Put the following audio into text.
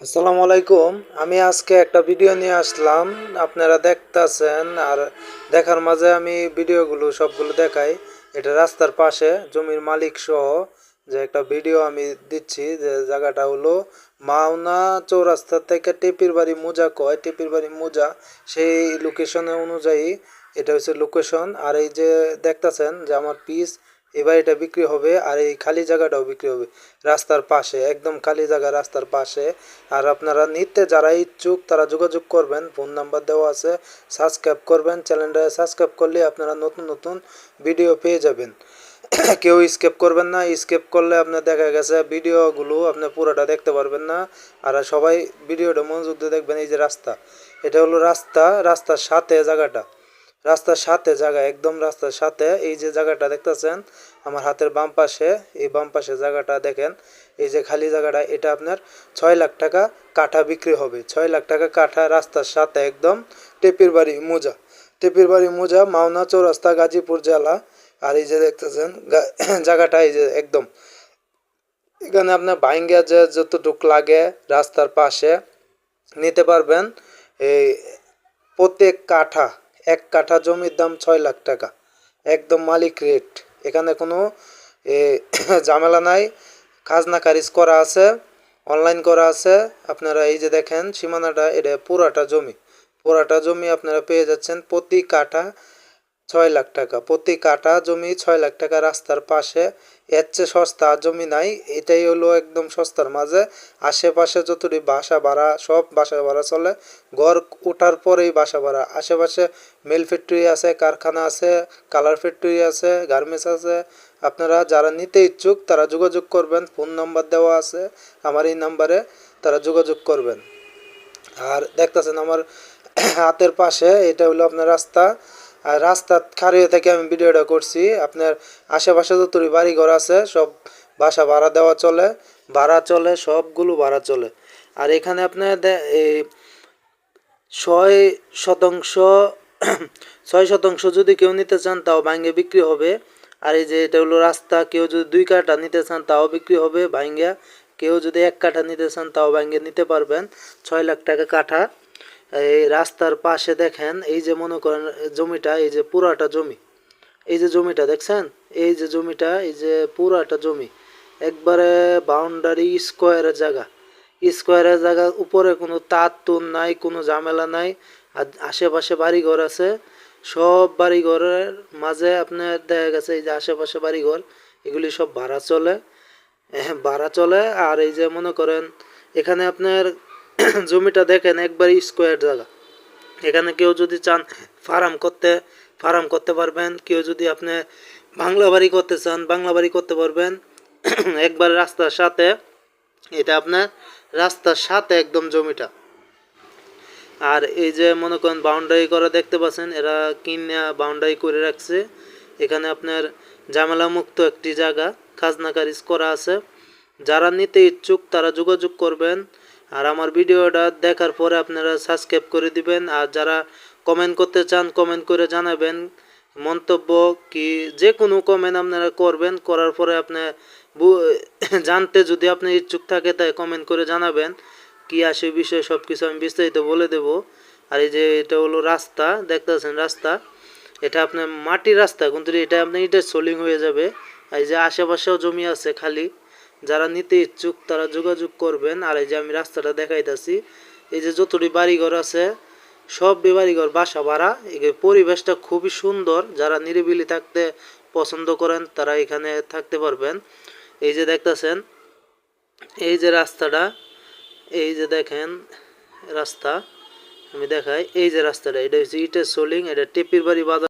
আসসালামু আলাইকুম। আমি আজকে একটা ভিডিও নিয়ে আসলাম। আপনারা দেখতাছেন আর দেখার মাঝে আমি ভিডিওগুলো সবগুলো দেখাই। এটা রাস্তার পাশে জমির মালিক সহ যে একটা ভিডিও আমি দিচ্ছি, যে জায়গাটা হলো মাওনা চৌরাস্তা থেকে টেপির বাড়ি মোজা কয়, টেপির বাড়ি মোজা সেই লোকেশনে অনুযায়ী এটা হচ্ছে লোকেশন। আর এই যে দেখতাছেন যে আমার পিস, এবার এটা বিক্রি হবে আর এই খালি জায়গাটাও বিক্রি হবে রাস্তার পাশে, একদম খালি জায়গা রাস্তার পাশে। আর আপনারা নিতে যারা ইচ্ছুক তারা যোগাযোগ করবেন, ফোন নাম্বার দেওয়া আছে, সাবস্ক্রাইব করবেন। চ্যানেলটা সাবস্ক্রাইব করলে আপনারা নতুন নতুন ভিডিও পেয়ে যাবেন। কেউ স্কিপ করবেন না, স্কিপ করলে আপনার দেখা গেছে ভিডিওগুলো আপনি পুরোটা দেখতে পারবেন না। আর সবাই ভিডিওটা মনোযোগ দিয়ে দেখবেন। এই যে রাস্তা, এটা হলো রাস্তা, রাস্তার সাথে জায়গাটা, রাস্তার সাথে জায়গা, একদম রাস্তার সাথে। এই যে জায়গাটা দেখতেছেন আমার হাতের বাম পাশে, এই বাম পাশে জায়গাটা দেখেন, এই যে খালি জায়গাটা, এটা আপনার 6 লাখ টাকা কাঠা বিক্রি হবে। 6 লাখ টাকা কাঠা রাস্তার সাথে একদম টেপির বাড়ি মোজা, টেপির বাড়ি মোজা, মাওনা চৌরাস্তা, গাজীপুর জেলা। আর এই যে দেখতেছেন জায়গাটা, এই যে একদম এখানে আপনার ভাইঙ্গা যে যতটুক লাগে রাস্তার পাশে নিতে পারবেন। এই প্রত্যেক কাঠা, এক কাঠা জমির দাম 6 লাখ টাকা, একদম মালিক রেট। এখানে কোনো এ, ঝামেলা নাই। খাজনা খারিজ করা আছে, অনলাইন করা আছে। আপনারা এই যে দেখেন সীমানাটা, এটা পুরাটা জমি, পুরাটা জমি আপনারা পেয়ে যাচ্ছেন প্রতি কাঠা 6 লাখ টাকা। প্রতি কাঠা জমি 6 লাখ টাকা রাস্তার পাশে। এর চেয়ে সস্তা জমি নাই। এটাই হলো একদম সস্তার মাঝে। আশেপাশে যতটি বাসা ভাড়া, সব বাসা ভাড়া চলে। ঘর ওঠার পরেই বাসা ভাড়া। আশেপাশে মিল ফ্যাক্টরি আছে, কারখানা আছে, কালার ফ্যাক্টরি আছে, গার্মেন্টস আছে। আপনারা যারা নিতে ইচ্ছুক তারা যোগাযোগ করবেন, ফোন নাম্বার দেওয়া আছে আমার এই নাম্বারে, তারা যোগাযোগ করবেন। আর দেখতেছেন আমার হাতের পাশে এটা হলো আপনার রাস্তা। আর রাস্তা খাড়িয়ে থেকে আমি ভিডিওটা করছি। আপনার আশেপাশে যত বাড়ি ঘর আছে সব বাসা ভাড়া দেওয়া চলে, ভাড়া চলে, সবগুলো ভাড়া চলে। আর এখানে আপনার এই 6 শতাংশ 6 শতাংশ যদি কেউ নিতে চান তাও ভাঙ্গে বিক্রি হবে। আর এই যে এটা হলো রাস্তা, কেউ যদি 2 কাঠা নিতে চান তাও বিক্রি হবে ভাঙ্গা। কেউ যদি 1 কাঠা নিতে চান তাও ভাঙ্গে নিতে পারবেন। 6 লাখ টাকা কাঠা। এই রাস্তার পাশে দেখেন, এই যে মনে করেন জমিটা, এই যে পুরাটা জমি, এই যে জমিটা দেখছেন, এই যে জমিটা, এই যে পুরাটা জমি একবারে বাউন্ডারি স্কোয়ারের জায়গা, স্কোয়ারের জায়গা, উপরে কোনো তার তুন নাই, কোনো ঝামেলা নাই। আর আশেপাশে বাড়িঘর আছে, সব বাড়িঘরের মাঝে আপনার দেখা গেছে এই যে আশেপাশে বাড়িঘর, এগুলি সব ভাড়া চলে, ভাড়া চলে। আর এই যে মনে করেন এখানে আপনার জমিটা দেখেন একবার স্কোয়ার জায়গা। এখানে কেউ যদি চান ফার্ম করতে পারবেন। কেউ যদি আপনি বাংলা বাড়ি করতে চান বাংলা বাড়ি করতে পারবেন। একবার রাস্তার সাথে, এটা আপনার রাস্তার সাথে একদম জমিটা। আর এই যে মনে করেন বাউন্ডারি করা দেখতে পাচ্ছেন, এরা কিনে বাউন্ডারি করে রাখছে। এখানে আপনার ঝামেলা মুক্ত একটি জায়গা, খাজনা খারিজ করা আছে। যারা নিতে ইচ্ছুক তারা যোগাযোগ করবেন। আর আমার ভিডিওটা দেখার পরে আপনারা সাবস্ক্রাইব করে দিবেন। আর যারা কমেন্ট করতে চান কমেন্ট করে জানাবেন। মন্তব্য কি যে কোনো কমেন্ট আপনারা করবেন, করার পরে আপনি জানতে যদি আপনি ইচ্ছুক থাকে তাই কমেন্ট করে জানাবেন। কি আসে বিষয়ে সব কিছু আমি বিস্তারিত বলে দেব। আর এই যে এটা হলো রাস্তা, দেখতেছেন রাস্তা, এটা আপনার মাটির রাস্তা, কিন্তু এটা আপনার ইটের সোলিং হয়ে যাবে। এই যে আশেপাশেও জমি আছে খালি, যারা নিতে ইচ্ছুক তারা যোগাযোগ করবেন। আর এই যে আমি রাস্তাটা দেখাইতেছি, এই যে যতটি বাড়িঘর আছে সব বাড়িঘর বাসা ভাড়া। এই পরিবেশটা খুবই সুন্দর, যারা নিরিবিলি থাকতে পছন্দ করেন তারা এখানে থাকতে পারবেন। এই যে দেখতেছেন এই যে রাস্তাটা, এই যে দেখেন রাস্তা, আমি দেখাই, এই যে রাস্তাটা, এটা হচ্ছে ইটের সোলিং, এটা টেপির বাড়ি বাজার।